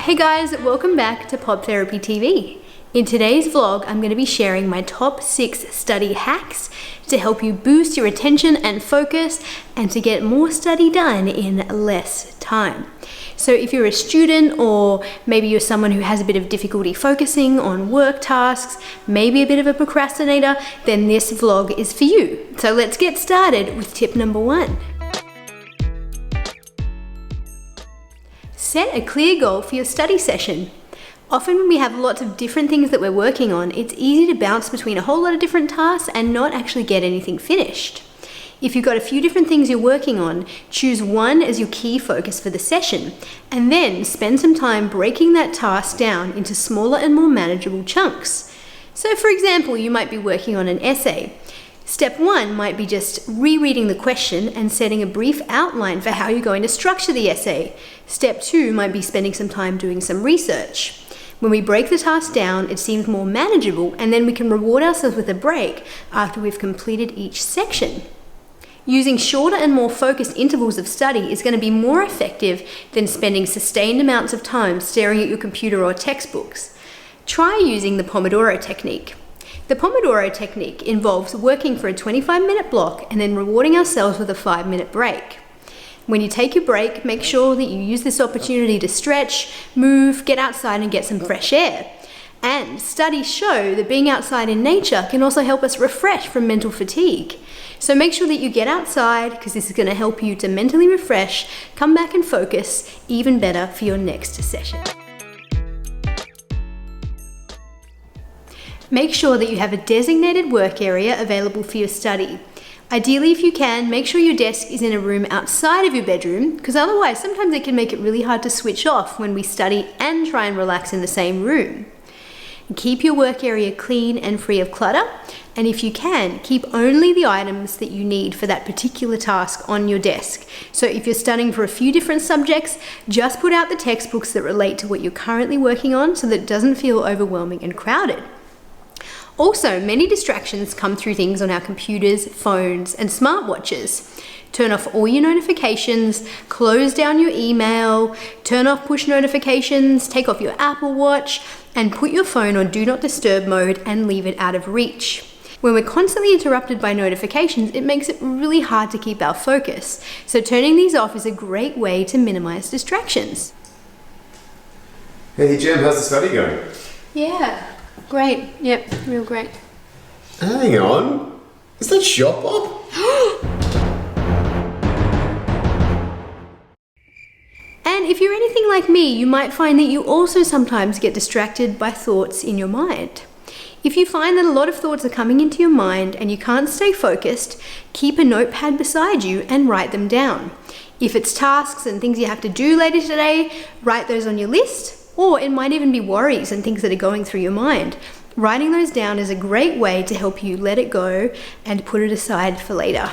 Hey guys, welcome back to Pop Therapy TV. In today's vlog, I'm going to be sharing my top 6 study hacks to help you boost your attention and focus and to get more study done in less time. So if you're a student or maybe you're someone who has a bit of difficulty focusing on work tasks, maybe a bit of a procrastinator, then this vlog is for you. So let's get started with tip number 1. Set a clear goal for your study session. Often when we have lots of different things that we're working on, it's easy to bounce between a whole lot of different tasks and not actually get anything finished. If you've got a few different things you're working on, choose one as your key focus for the session, and then spend some time breaking that task down into smaller and more manageable chunks. So for example, you might be working on an essay. Step 1 might be just rereading the question and setting a brief outline for how you're going to structure the essay. Step 2 might be spending some time doing some research. When we break the task down, it seems more manageable, and then we can reward ourselves with a break after we've completed each section. Using shorter and more focused intervals of study is going to be more effective than spending sustained amounts of time staring at your computer or textbooks. Try using the Pomodoro technique. The Pomodoro technique involves working for a 25-minute block and then rewarding ourselves with a 5-minute break. When you take your break, make sure that you use this opportunity to stretch, move, get outside and get some fresh air. And studies show that being outside in nature can also help us refresh from mental fatigue. So make sure that you get outside because this is going to help you to mentally refresh, come back and focus even better for your next session. Make sure that you have a designated work area available for your study. Ideally, if you can, make sure your desk is in a room outside of your bedroom, because otherwise sometimes it can make it really hard to switch off when we study and try and relax in the same room. Keep your work area clean and free of clutter, and if you can, keep only the items that you need for that particular task on your desk. So if you're studying for a few different subjects, just put out the textbooks that relate to what you're currently working on so that it doesn't feel overwhelming and crowded. Also, many distractions come through things on our computers, phones, and smartwatches. Turn off all your notifications, close down your email, turn off push notifications, take off your Apple Watch, and put your phone on Do Not Disturb mode and leave it out of reach. When we're constantly interrupted by notifications, it makes it really hard to keep our focus. So turning these off is a great way to minimize distractions. Hey Jim, how's the study going? Yeah. Great. Yep, real great. Hang on. Is that Shop Bob? And if you're anything like me, you might find that you also sometimes get distracted by thoughts in your mind. If you find that a lot of thoughts are coming into your mind and you can't stay focused, keep a notepad beside you and write them down. If it's tasks and things you have to do later today, write those on your list. Or it might even be worries and things that are going through your mind. Writing those down is a great way to help you let it go and put it aside for later.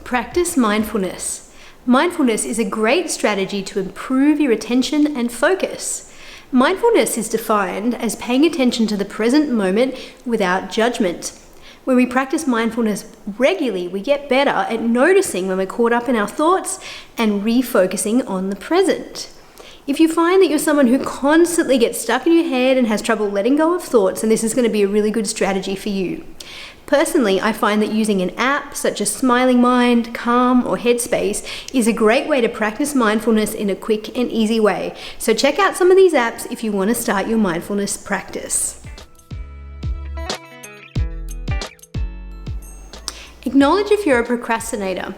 Practice mindfulness. Mindfulness is a great strategy to improve your attention and focus. Mindfulness is defined as paying attention to the present moment without judgment. When we practice mindfulness regularly, we get better at noticing when we're caught up in our thoughts and refocusing on the present. If you find that you're someone who constantly gets stuck in your head and has trouble letting go of thoughts, then this is going to be a really good strategy for you. Personally, I find that using an app such as Smiling Mind, Calm, or Headspace is a great way to practice mindfulness in a quick and easy way. So check out some of these apps if you want to start your mindfulness practice. Acknowledge if you're a procrastinator.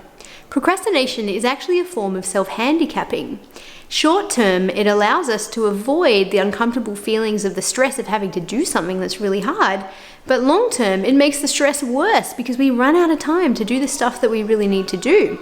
Procrastination is actually a form of self-handicapping. Short term, it allows us to avoid the uncomfortable feelings of the stress of having to do something that's really hard, but long term, it makes the stress worse because we run out of time to do the stuff that we really need to do.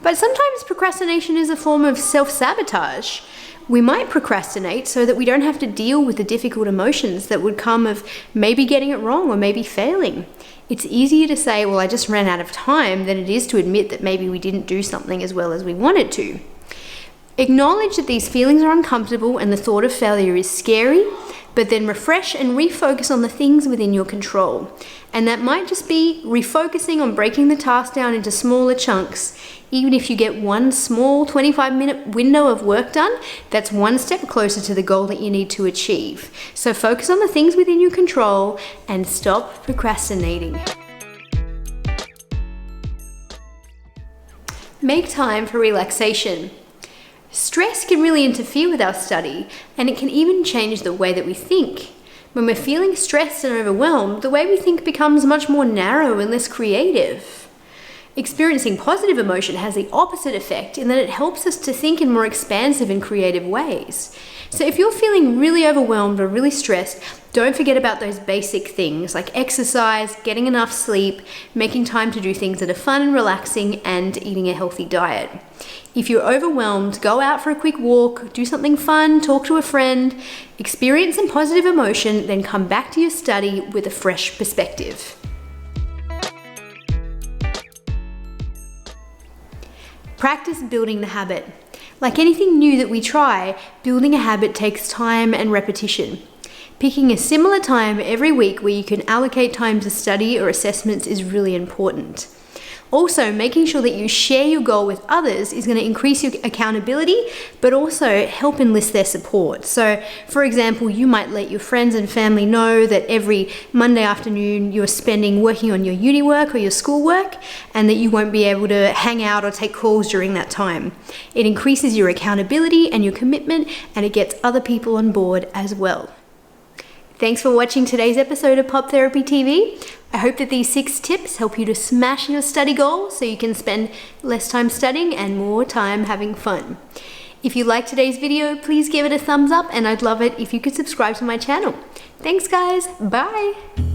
But sometimes procrastination is a form of self-sabotage. We might procrastinate so that we don't have to deal with the difficult emotions that would come of maybe getting it wrong or maybe failing. It's easier to say, well, I just ran out of time, than it is to admit that maybe we didn't do something as well as we wanted to. Acknowledge that these feelings are uncomfortable and the thought of failure is scary, but then refresh and refocus on the things within your control. And that might just be refocusing on breaking the task down into smaller chunks. Even if you get one small 25-minute window of work done, that's one step closer to the goal that you need to achieve. So focus on the things within your control and stop procrastinating. Make time for relaxation. Stress can really interfere with our study, and it can even change the way that we think. When we're feeling stressed and overwhelmed, the way we think becomes much more narrow and less creative. Experiencing positive emotion has the opposite effect in that it helps us to think in more expansive and creative ways. So if you're feeling really overwhelmed or really stressed, don't forget about those basic things like exercise, getting enough sleep, making time to do things that are fun and relaxing, and eating a healthy diet. If you're overwhelmed, go out for a quick walk, do something fun, talk to a friend, experience some positive emotion, then come back to your study with a fresh perspective. Practice building the habit. Like anything new that we try, building a habit takes time and repetition. Picking a similar time every week where you can allocate time to study or assessments is really important. Also, making sure that you share your goal with others is going to increase your accountability, but also help enlist their support. So, for example, you might let your friends and family know that every Monday afternoon you're spending working on your uni work or your school work, and that you won't be able to hang out or take calls during that time. It increases your accountability and your commitment, and it gets other people on board as well. Thanks for watching today's episode of Pop Therapy TV. I hope that these 6 tips help you to smash your study goal so you can spend less time studying and more time having fun. If you liked today's video, please give it a thumbs up, and I'd love it if you could subscribe to my channel. Thanks guys, bye!